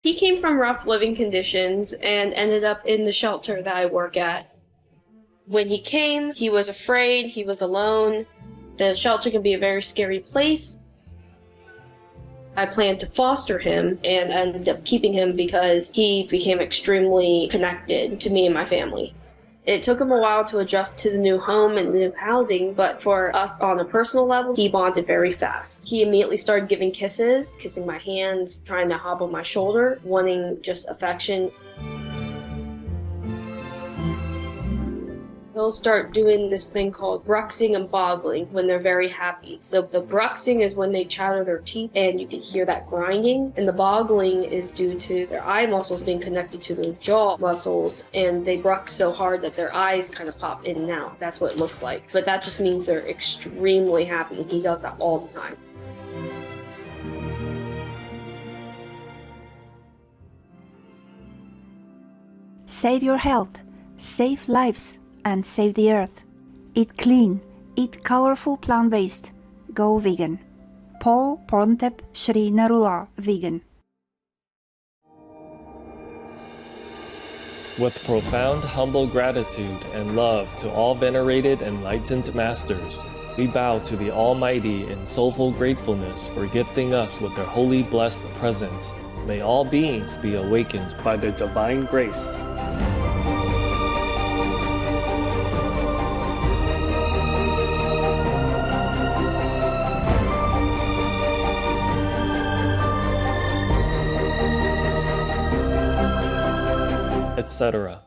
He came from rough living conditions and ended up in the shelter that I work at. When he came, he was afraid, he was alone. The shelter can be a very scary place. I planned to foster him and ended up keeping him because he became extremely connected to me and my family. It took him a while to adjust to the new home and the new housing, but for us on a personal level, he bonded very fast. He immediately started giving kisses, kissing my hands, trying to hop on my shoulder, wanting just affection. He'll start doing this thing called bruxing and boggling when they're very happy. So the bruxing is when they chatter their teeth and you can hear that grinding. And the boggling is due to their eye muscles being connected to their jaw muscles. And they brux so hard that their eyes kind of pop in and out. That's what it looks like. But that just means they're extremely happy. He does that all the time. Save your health, save lives, and save the earth. Eat clean, eat colorful plant-based. Go vegan. Paul Porntep Shri Narula Vegan. With profound humble gratitude and love to all venerated enlightened masters, we bow to the Almighty in soulful gratefulness for gifting us with their holy blessed presence. May all beings be awakened by their divine grace. Etc.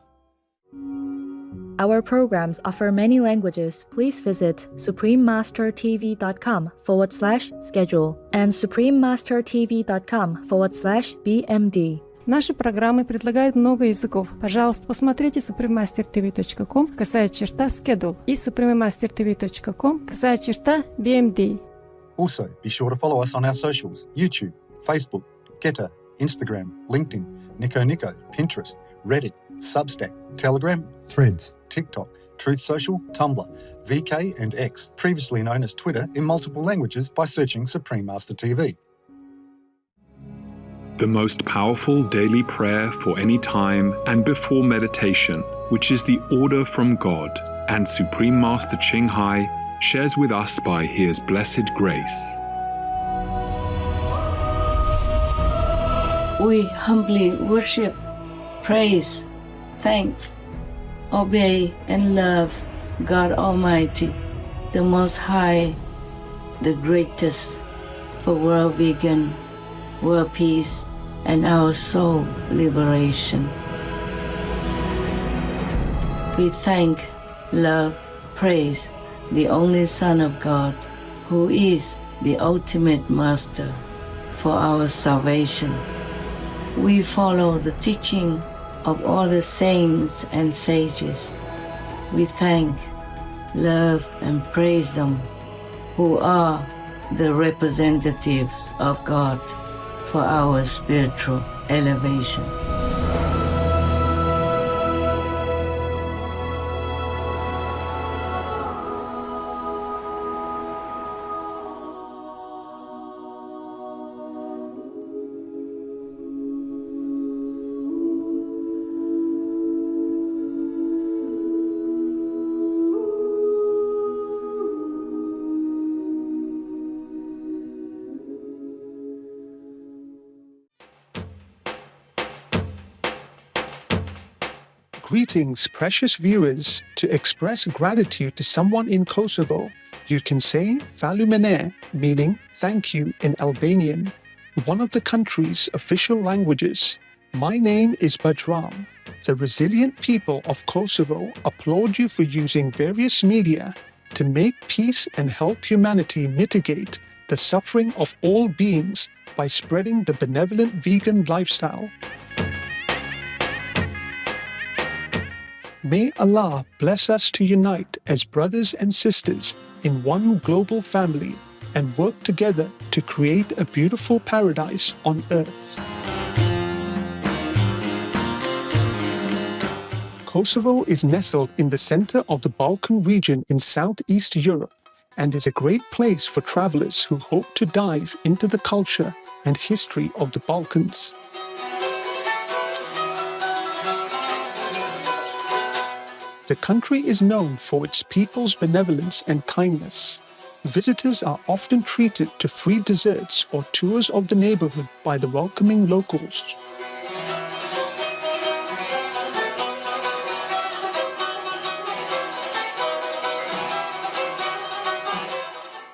Our programs offer many languages. Please visit suprememastertv.com/schedule and suprememastertv.com/bmd. Наши программы предлагают много языков. Пожалуйста, посмотрите suprememastertv.com, _schedule и suprememastertv.com, _bmd. Also, be sure to follow us on our socials: YouTube, Facebook, Getter, Instagram, LinkedIn, Nico, Pinterest, Reddit, Substack, Telegram, Threads, TikTok, Truth Social, Tumblr, VK and X, previously known as Twitter, in multiple languages by searching Supreme Master TV. The most powerful daily prayer for any time and before meditation, which is the order from God, and Supreme Master Ching Hai shares with us by His blessed grace. We humbly worship, praise, thank, obey, and love God Almighty, the Most High, the greatest, for world vegan, world peace, and our soul liberation. We thank, love, praise the only Son of God, who is the ultimate Master for our salvation. We follow the teaching of all the saints and sages. We thank, love, and praise them, who are the representatives of God for our spiritual elevation. Greetings, precious viewers. To express gratitude to someone in Kosovo, you can say Falumene, meaning thank you in Albanian, one of the country's official languages. My name is Badram. The resilient people of Kosovo applaud you for using various media to make peace and help humanity mitigate the suffering of all beings by spreading the benevolent vegan lifestyle. May Allah bless us to unite as brothers and sisters in one global family and work together to create a beautiful paradise on earth. Kosovo is nestled in the center of the Balkan region in Southeast Europe and is a great place for travelers who hope to dive into the culture and history of the Balkans. The country is known for its people's benevolence and kindness. Visitors are often treated to free desserts or tours of the neighborhood by the welcoming locals.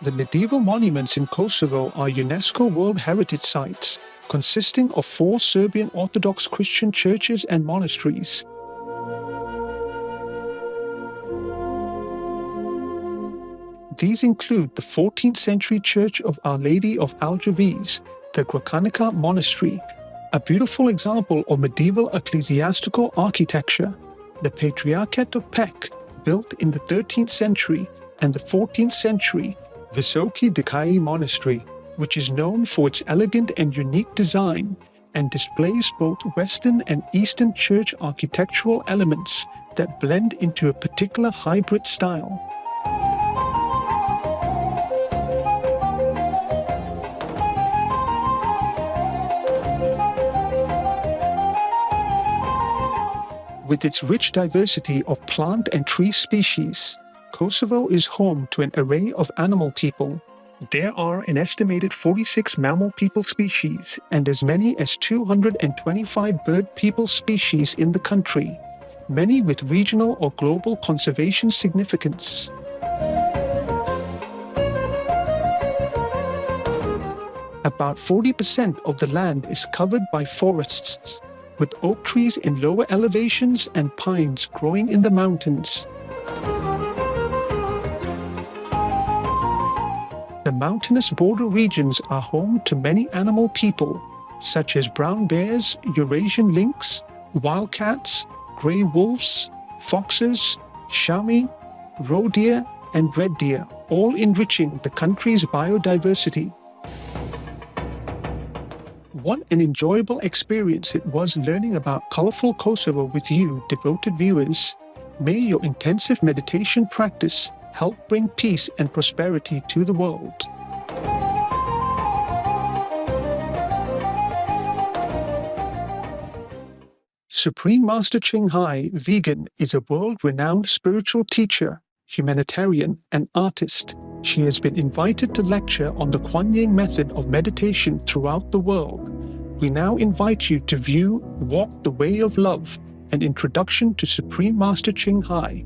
The medieval monuments in Kosovo are UNESCO World Heritage Sites, consisting of 4 Serbian Orthodox Christian churches and monasteries. These include the 14th century Church of Our Lady of Aljaviz, the Gračanica Monastery, a beautiful example of medieval ecclesiastical architecture, the Patriarchate of Pek, built in the 13th century, and the 14th century Visoki Dikai Monastery, which is known for its elegant and unique design and displays both Western and Eastern church architectural elements that blend into a particular hybrid style. With its rich diversity of plant and tree species, Kosovo is home to an array of animal people. There are an estimated 46 mammal people species and as many as 225 bird people species in the country, many with regional or global conservation significance. About 40% of the land is covered by forests, with oak trees in lower elevations and pines growing in the mountains. The mountainous border regions are home to many animal people, such as brown bears, Eurasian lynx, wildcats, grey wolves, foxes, chamois, roe deer, and red deer, all enriching the country's biodiversity. What an enjoyable experience it was learning about colorful Kosovo with you, devoted viewers. May your intensive meditation practice help bring peace and prosperity to the world. Supreme Master Ching Hai, vegan, is a world-renowned spiritual teacher, humanitarian, and artist. She has been invited to lecture on the Kuan Yin method of meditation throughout the world. We now invite you to view Walk the Way of Love, an introduction to Supreme Master Ching Hai.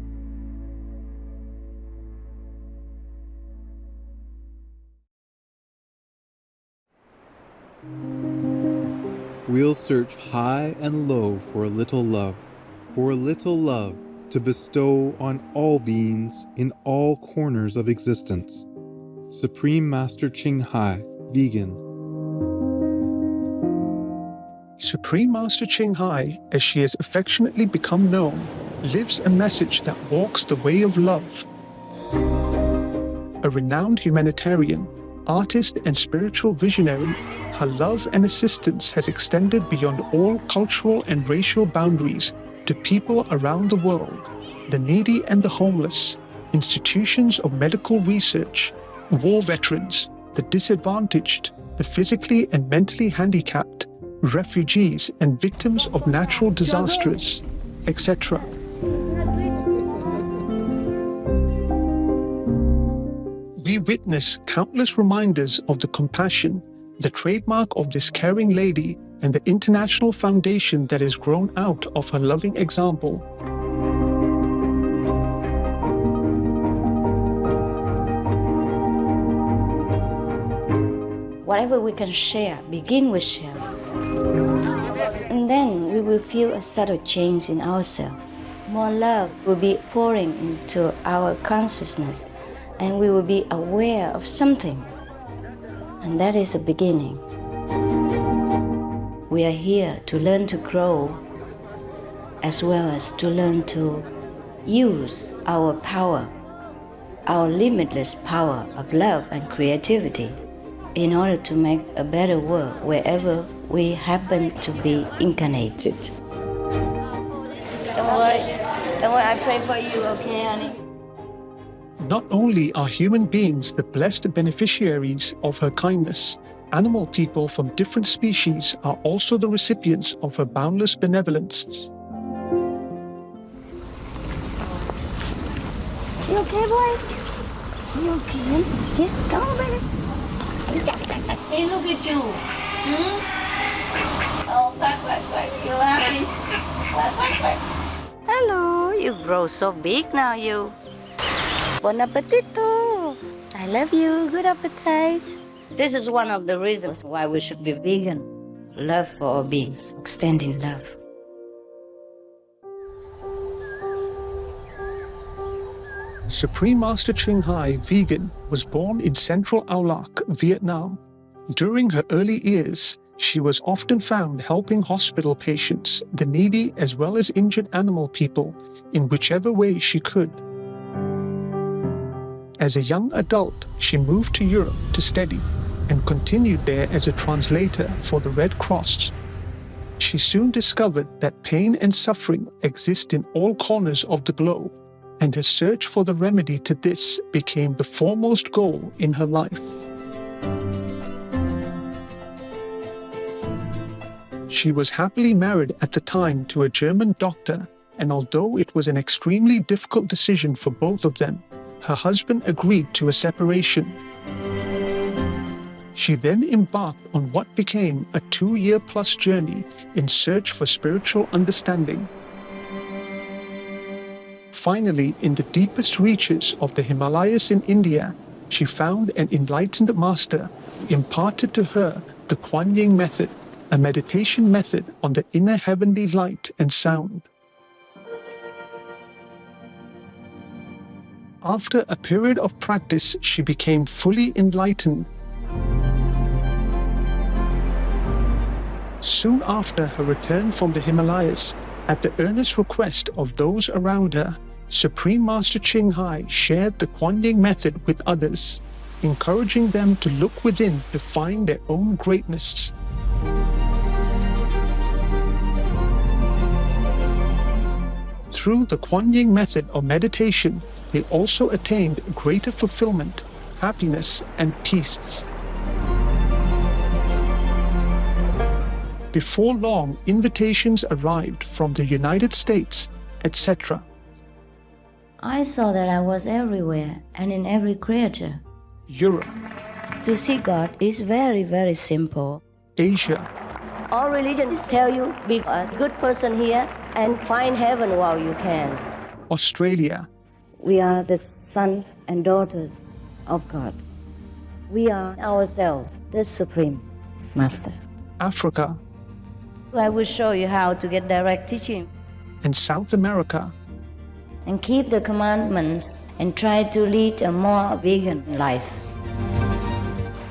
We'll search high and low for a little love to bestow on all beings in all corners of existence. Supreme Master Ching Hai, vegan. Supreme Master Ching Hai, as she has affectionately become known, lives a message that walks the way of love. A renowned humanitarian, artist, and spiritual visionary, her love and assistance has extended beyond all cultural and racial boundaries to people around the world, the needy and the homeless, institutions of medical research, war veterans, the disadvantaged, the physically and mentally handicapped, refugees and victims of natural disasters, etc. We witness countless reminders of the compassion, the trademark of this caring lady, and the international foundation that has grown out of her loving example. Whatever we can share, begin with sharing. And then we will feel a subtle change in ourselves. More love will be pouring into our consciousness, and we will be aware of something. And that is the beginning. We are here to learn to grow, as well as to learn to use our power, our limitless power of love and creativity, in order to make a better world wherever we happen to be incarnated. Don't worry, I pray for you, okay, honey? Not only are human beings the blessed beneficiaries of her kindness, animal people from different species are also the recipients of her boundless benevolence. You okay, boy? You okay? Yeah, come on, baby. Hey, look at you. Oh, quack. You happy? Quack. Hello, you grow so big now, you. Bon appetito. I love you. Good appetite. This is one of the reasons why we should be vegan. Love for all beings, extending love. Supreme Master Ching Hai, vegan, was born in central Ao Lak, Vietnam. During her early years, she was often found helping hospital patients, the needy as well as injured animal people, in whichever way she could. As a young adult, she moved to Europe to study and continued there as a translator for the Red Cross. She soon discovered that pain and suffering exist in all corners of the globe, and her search for the remedy to this became the foremost goal in her life. She was happily married at the time to a German doctor, and although it was an extremely difficult decision for both of them, her husband agreed to a separation. She then embarked on what became a 2-year-plus journey in search for spiritual understanding. Finally, in the deepest reaches of the Himalayas in India, she found an enlightened master who imparted to her the Kuan Yin method, a meditation method on the inner heavenly light and sound. After a period of practice, she became fully enlightened. Soon after her return from the Himalayas, at the earnest request of those around her, Supreme Master Ching Hai shared the Kuan Yin method with others, encouraging them to look within to find their own greatness. Through the Kuan Yin method of meditation, they also attained greater fulfillment, happiness, and peace. Before long, invitations arrived from the United States, etc. I saw that I was everywhere and in every creature. Europe, To see God is very, very simple. Asia, All religions tell you be a good person here and find heaven while you can. Australia, We are the sons and daughters of God. We are ourselves the Supreme Master. Africa, I will show you how to get direct teaching. and South America. And keep the commandments and try to lead a more vegan life.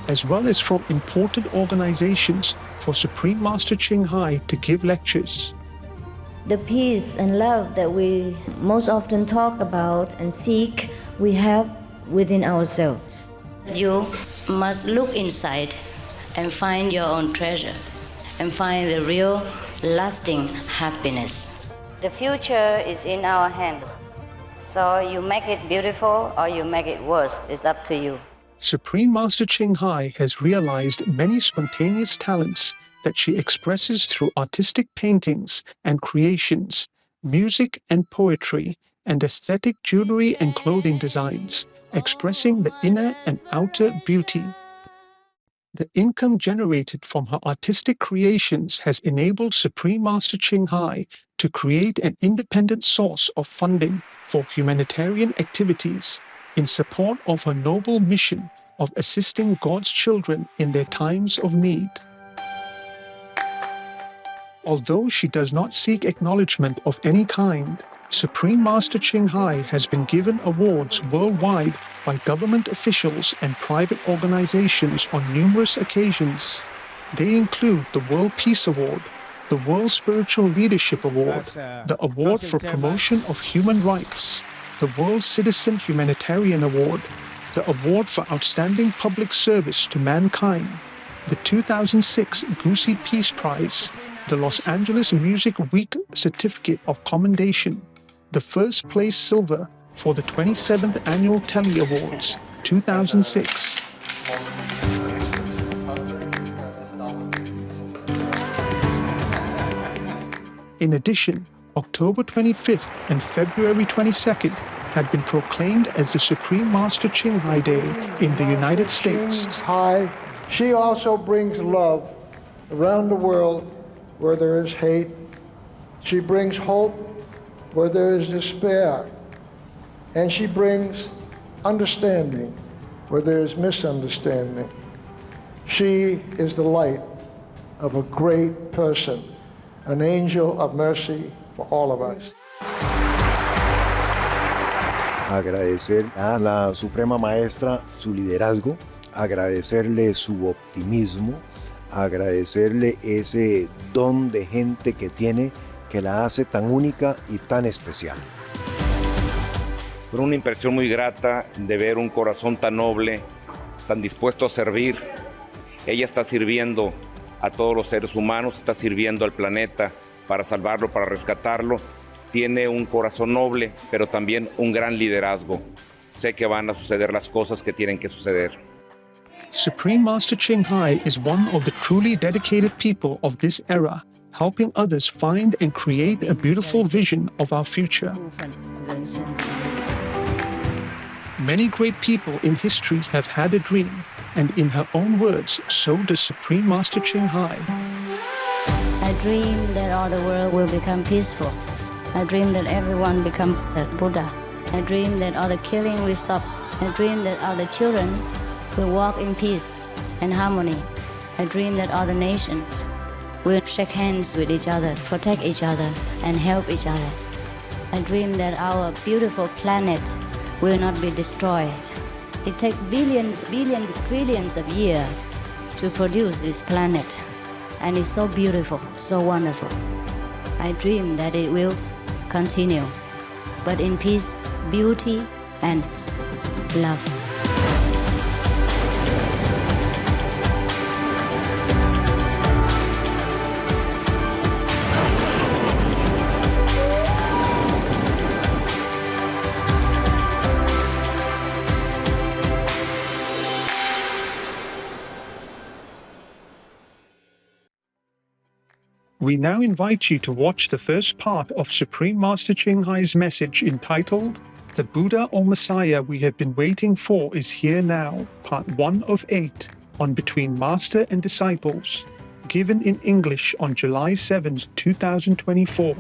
As well as from important organizations for Supreme Master Ching Hai to give lectures. The peace and love that we most often talk about and seek, we have within ourselves. You must look inside and find your own treasure and find the real, lasting happiness. The future is in our hands. So you make it beautiful or you make it worse. It's up to you. Supreme Master Ching Hai has realized many spontaneous talents that she expresses through artistic paintings and creations, music and poetry, and aesthetic jewelry and clothing designs, expressing the inner and outer beauty. The income generated from her artistic creations has enabled Supreme Master Ching Hai to create an independent source of funding for humanitarian activities in support of her noble mission of assisting God's children in their times of need. Although she does not seek acknowledgement of any kind, Supreme Master Ching Hai has been given awards worldwide by government officials and private organizations on numerous occasions. They include the World Peace Award, the World Spiritual Leadership Award, the Award for Promotion of Human Rights, the World Citizen Humanitarian Award, the Award for Outstanding Public Service to Mankind, the 2006 Goosey Peace Prize, the Los Angeles Music Week Certificate of Commendation, the first place silver for the 27th Annual Telly Awards, 2006. In addition, October 25th and February 22nd, had been proclaimed as the Supreme Master Ching Hai Day in the United States. Hai, she also brings love around the world where there is hate. She brings hope where there is despair. And she brings understanding where there is misunderstanding. She is the light of a great person, an angel of mercy for all of us. Agradecer a la Suprema Maestra su liderazgo, agradecerle su optimismo, agradecerle ese don de gente que tiene que la hace tan única y tan especial. Fue una impresión muy grata de ver un corazón tan noble, tan dispuesto a servir. Ella está sirviendo a todos los seres humanos, está sirviendo al planeta para salvarlo, para rescatarlo. Tiene un corazón noble, pero también un gran liderazgo. Sé que van a suceder las cosas que tienen que suceder. Supreme Master Ching Hai is one of the truly dedicated people of this era, helping others find and create a beautiful vision of our future. Many great people in history have had a dream, and in her own words, so does Supreme Master Ching Hai. I dream that all the world will become peaceful. I dream that everyone becomes the Buddha. I dream that all the killing will stop. I dream that all the children will walk in peace and harmony. I dream that all the nations will shake hands with each other, protect each other, and help each other. I dream that our beautiful planet will not be destroyed. It takes billions, trillions of years to produce this planet, and it's so beautiful, so wonderful. I dream that it will continue, but in peace, beauty, and love. We now invite you to watch the first part of Supreme Master Ching Hai's message entitled, The Buddha or Messiah We Have Been Waiting For Is Here Now, Part 1 of 8, on Between Master and Disciples, given in English on July 7, 2024.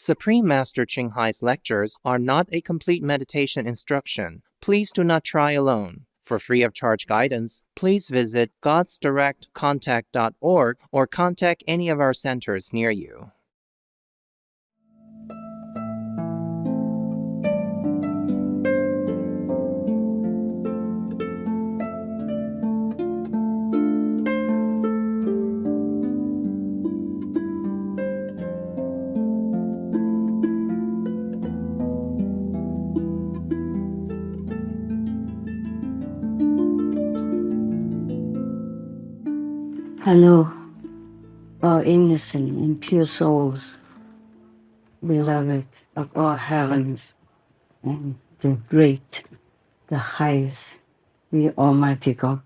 Supreme Master Ching Hai's lectures are not a complete meditation instruction. Please do not try alone. For free of charge guidance, please visit godsdirectcontact.org or contact any of our centers near you. Hello, all innocent and pure souls, beloved of all heavens, and the great, the highest, the Almighty God.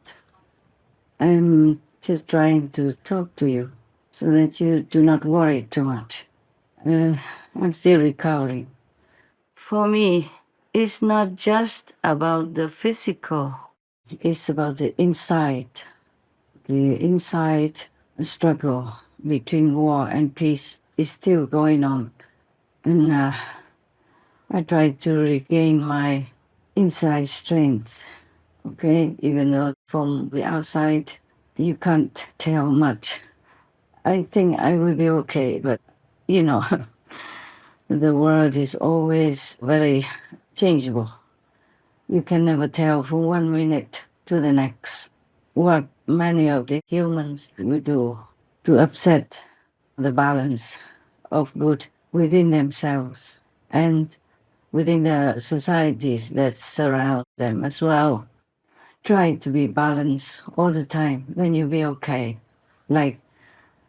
I'm just trying to talk to you so that you do not worry too much. I'm still recovering. For me, it's not just about the physical, it's about the inside. The inside struggle between war and peace is still going on. And I try to regain my inside strength, okay? Even though from the outside you can't tell much. I think I will be okay, but you know, the world is always very changeable. You can never tell from 1 minute to the next what many of the humans will do to upset the balance of good within themselves and within the societies that surround them as well. Try to be balanced all the time, then you'll be okay. Like,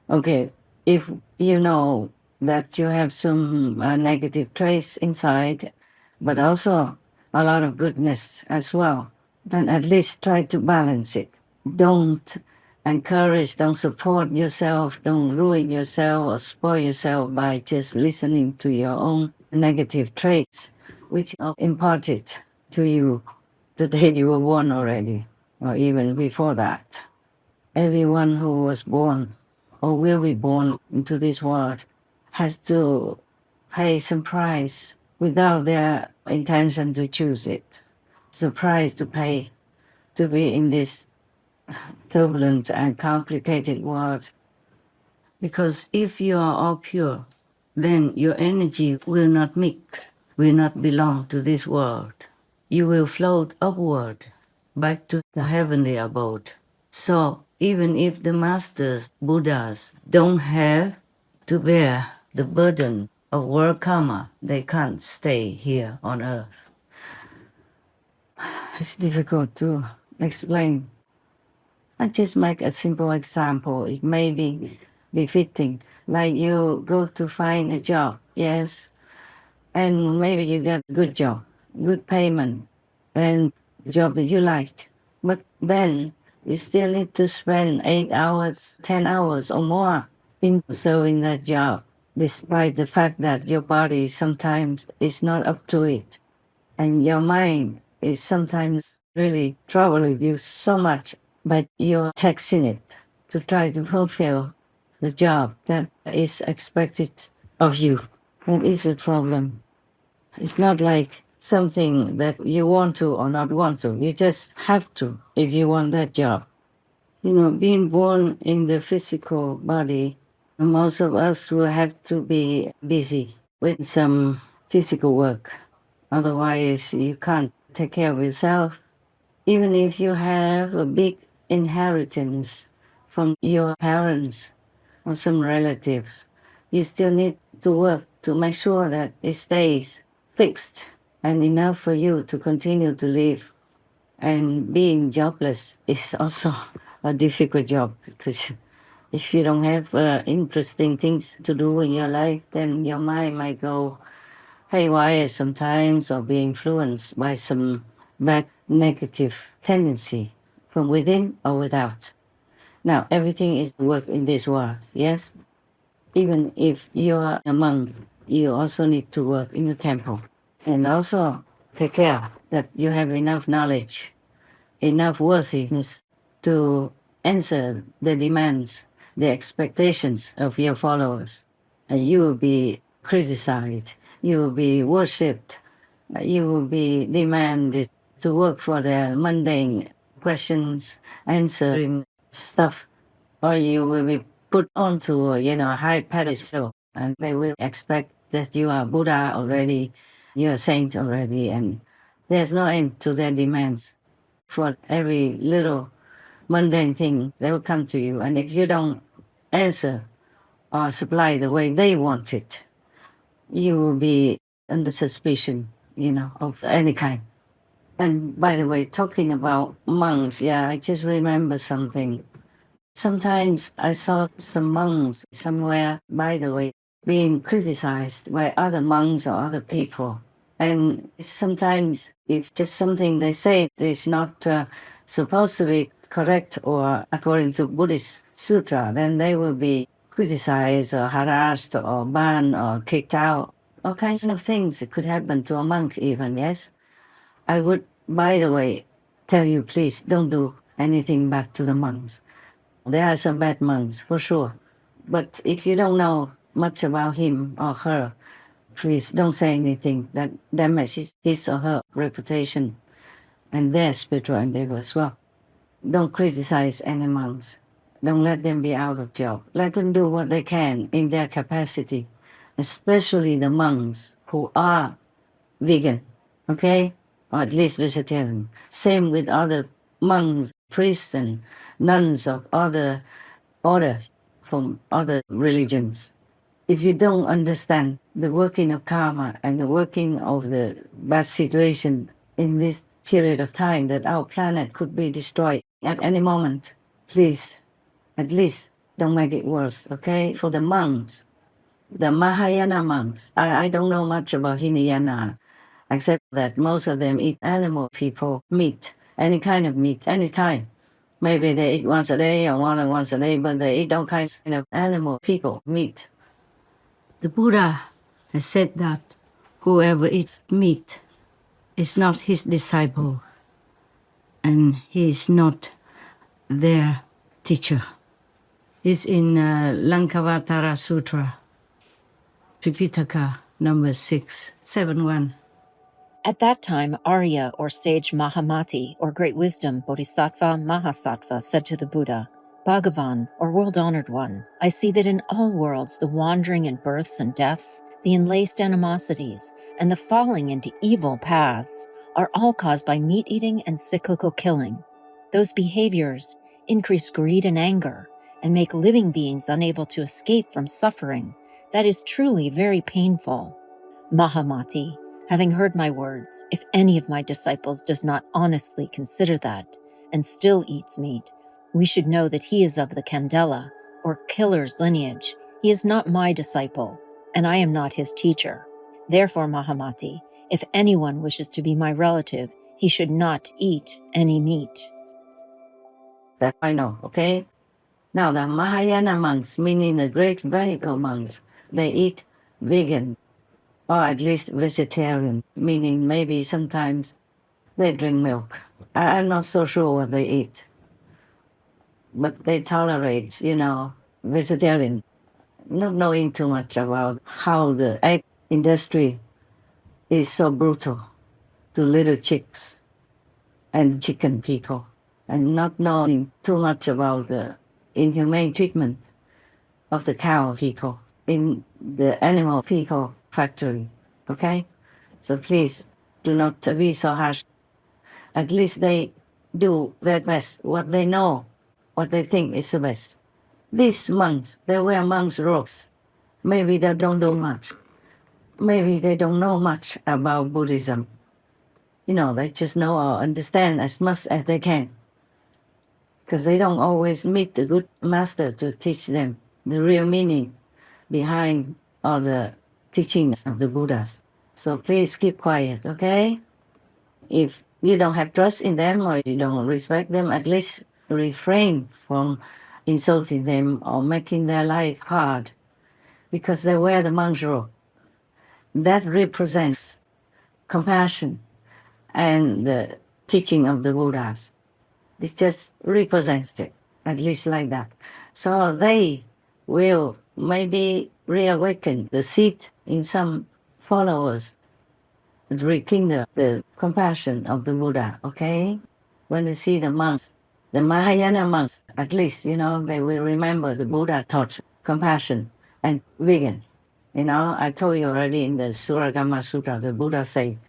okay, if you know that you have some negative traits inside, but also a lot of goodness as well, then at least try to balance it. Don't encourage, don't support yourself, don't ruin yourself or spoil yourself by just listening to your own negative traits, which are imparted to you the day you were born already, or even before that. Everyone who was born or will be born into this world has to pay some price without their intention to choose it. It's a price to pay to be in this turbulent and complicated world. Because if you are all pure, then your energy will not mix, will not belong to this world. You will float upward back to the heavenly abode. So even if the masters, Buddhas, don't have to bear the burden of world karma, they can't stay here on earth. It's difficult to explain. I just make a simple example. It may be befitting. Like you go to find a job, yes, and maybe you get a good job, good payment, and a job that you like. But then you still need to spend 8 hours, 10 hours or more in serving that job, despite the fact that your body sometimes is not up to it. And your mind is sometimes really troubling you so much, but you're taxing it to try to fulfill the job that is expected of you. That is a problem. It's not like something that you want to or not want to. You just have to if you want that job. You know, being born in the physical body, most of us will have to be busy with some physical work. Otherwise, you can't take care of yourself. Even if you have a big inheritance from your parents or some relatives, you still need to work to make sure that it stays fixed and enough for you to continue to live. And being jobless is also a difficult job because if you don't have interesting things to do in your life, then your mind might go haywire sometimes or be influenced by some bad negative tendency from within or without. Now, everything is work in this world, yes? Even if you are a monk, you also need to work in the temple and also take care that you have enough knowledge, enough worthiness to answer the demands, the expectations of your followers. And you will be criticized, you will be worshipped, you will be demanded to work for their mundane questions, answering stuff, or you will be put onto a high pedestal, and they will expect that you are Buddha already, you are saint already, and there's no end to their demands. For every little mundane thing, they will come to you, and if you don't answer or supply the way they want it, you will be under suspicion, of any kind. And by the way, talking about monks, yeah, I just remember something. Sometimes I saw some monks somewhere, by the way, being criticized by other monks or other people. And sometimes if just something they say is not supposed to be correct or according to Buddhist sutra, then they will be criticized or harassed or banned or kicked out. All kinds of things that could happen to a monk even, yes? I would, by the way, tell you, please don't do anything bad to the monks. There are some bad monks, for sure. But if you don't know much about him or her, Please don't say anything that damages his or her reputation and their spiritual endeavor as well. Don't criticize any monks. Don't let them be out of job. Let them do what they can in their capacity, especially the monks who are vegan, okay? Or at least vegetarian. Same with other monks, priests, and nuns of other orders from other religions. If you don't understand the working of karma and the working of the bad situation in this period of time that our planet could be destroyed at any moment, please, at least don't make it worse, okay? For the monks, the Mahayana monks, I don't know much about Hinayana, except that most of them eat animal people meat, any kind of meat, anytime. Maybe they eat once a day or once a day, but they eat all kinds of animal people meat. The Buddha has said that whoever eats meat is not his disciple, and he is not their teacher. It's in Lankavatara Sutra, Tripitaka number 671. At that time, Arya, or sage Mahamati, or great wisdom Bodhisattva Mahasattva, said to the Buddha, Bhagavan, or world-honored one, I see that in all worlds the wandering in births and deaths, the enlaced animosities, and the falling into evil paths are all caused by meat-eating and cyclical killing. Those behaviors increase greed and anger, and make living beings unable to escape from suffering. That is truly very painful. Mahamati, having heard my words, if any of my disciples does not honestly consider that, and still eats meat, we should know that he is of the Candela, or killer's lineage. He is not my disciple, and I am not his teacher. Therefore, Mahamati, if anyone wishes to be my relative, he should not eat any meat. That I know, okay? Now the Mahayana monks, meaning the great vehicle monks, they eat vegan, or at least vegetarian, meaning maybe sometimes they drink milk. I'm not so sure what they eat, but they tolerate, vegetarian, not knowing too much about how the egg industry is so brutal to little chicks and chicken people, and not knowing too much about the inhumane treatment of the cow people in the animal people factory, okay? So please do not be so harsh. At least they do their best, what they know, what they think is the best. These monks, they wear monks' robes. Maybe they don't do much. Maybe they don't know much about Buddhism. They just know or understand as much as they can, because they don't always meet the good master to teach them the real meaning behind all the teachings of the Buddhas. So please keep quiet, okay? If you don't have trust in them or you don't respect them, at least refrain from insulting them or making their life hard, because they wear the monk's robe. That represents compassion and the teaching of the Buddhas. It just represents it, at least like that. So they will maybe reawaken the seed in some followers and rekindle the compassion of the Buddha, okay? When you see the monks, the Mahayana monks, at least, they will remember the Buddha taught compassion and vegan. I told you already in the Suragama Sutra, the Buddha said,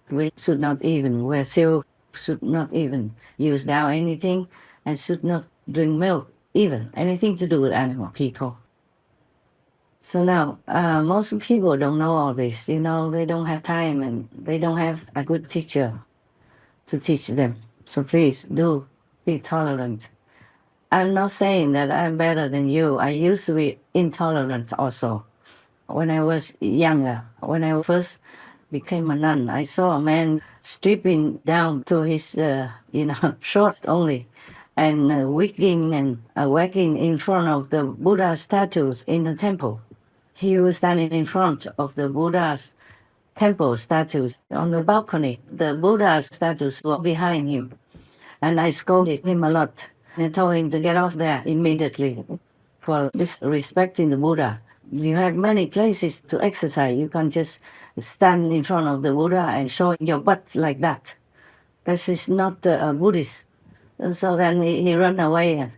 we should not even wear silk, should not even use down anything, and should not drink milk, even anything to do with animal people. So now, most people don't know all this, they don't have time and they don't have a good teacher to teach them. So please do be tolerant. I'm not saying that I'm better than you. I used to be intolerant also. When I was younger, when I first became a nun, I saw a man stripping down to his, shorts only, and wicking and whacking in front of the Buddha statues in the temple. He was standing in front of the Buddha's temple statues on the balcony. The Buddha's statues were behind him, and I scolded him a lot and told him to get off there immediately for disrespecting the Buddha. You have many places to exercise. You can just stand in front of the Buddha and show your butt like that. This is not Buddhist. And so then he ran away.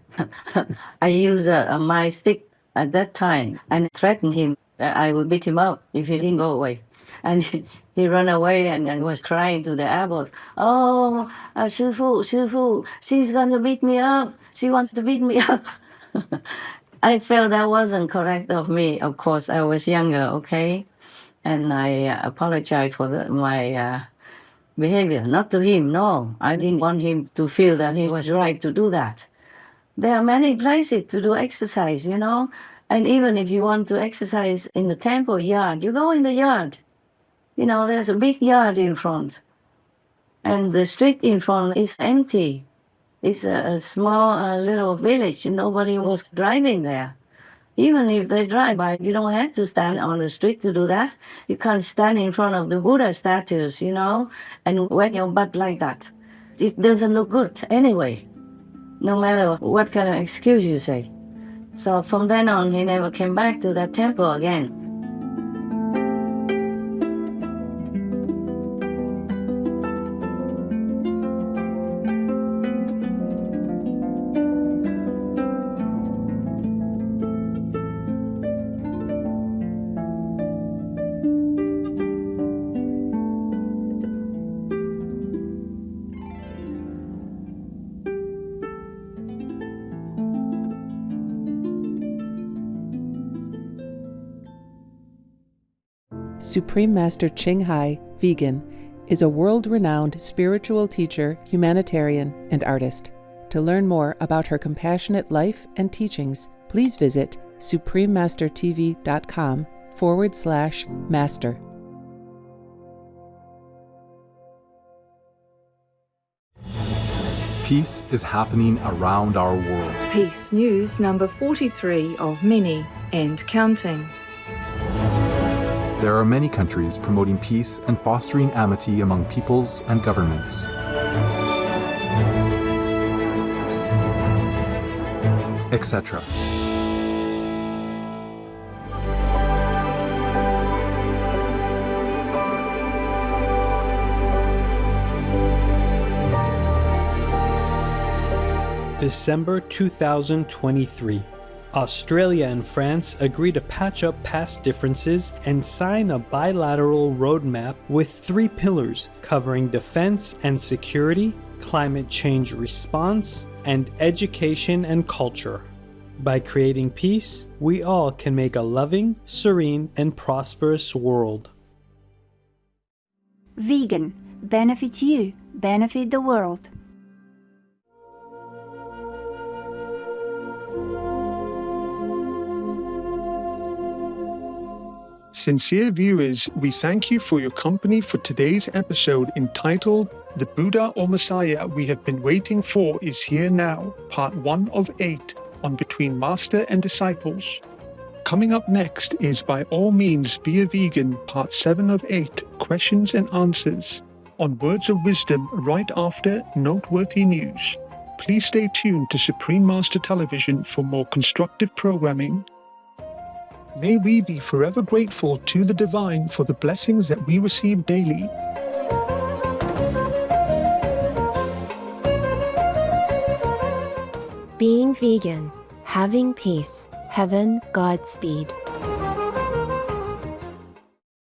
I used my stick at that time and threatened him that I would beat him up if he didn't go away. And he ran away and was crying to the abbot, "Oh, Sư Phụ, she's going to beat me up. She wants to beat me up." I felt that wasn't correct of me. Of course, I was younger, okay? And I apologized for my behavior. Not to him, no. I didn't want him to feel that he was right to do that. There are many places to do exercise, you know? And even if you want to exercise in the temple yard, you go in the yard. You know, there's a big yard in front. And the street in front is empty. It's a small little village. Nobody was driving there. Even if they drive by, you don't have to stand on the street to do that. You can't stand in front of the Buddha statues, you know, and wag your butt like that. It doesn't look good anyway, no matter what kind of excuse you say. So from then on, he never came back to that temple again. Supreme Master Ching Hai, vegan, is a world-renowned spiritual teacher, humanitarian, and artist. To learn more about her compassionate life and teachings, please visit suprememastertv.com/master. Peace is happening around our world. Peace News number 43 of many and counting. There are many countries promoting peace and fostering amity among peoples and governments. Etc. December 2023. Australia and France agree to patch up past differences and sign a bilateral roadmap with 3 pillars covering defense and security, climate change response, and education and culture. By creating peace, we all can make a loving, serene, and prosperous world. Vegan. Benefit you, benefit the world. Sincere viewers, we thank you for your company for today's episode entitled The Buddha or Messiah We Have Been Waiting For Is Here Now, Part 1 of 8 on Between Master and Disciples. Coming up next is By All Means Be a Vegan, Part 7 of 8, Questions and Answers, on Words of Wisdom right after Noteworthy News. Please stay tuned to Supreme Master Television for more constructive programming. May we be forever grateful to the Divine for the blessings that we receive daily. Being vegan, having peace, heaven, Godspeed.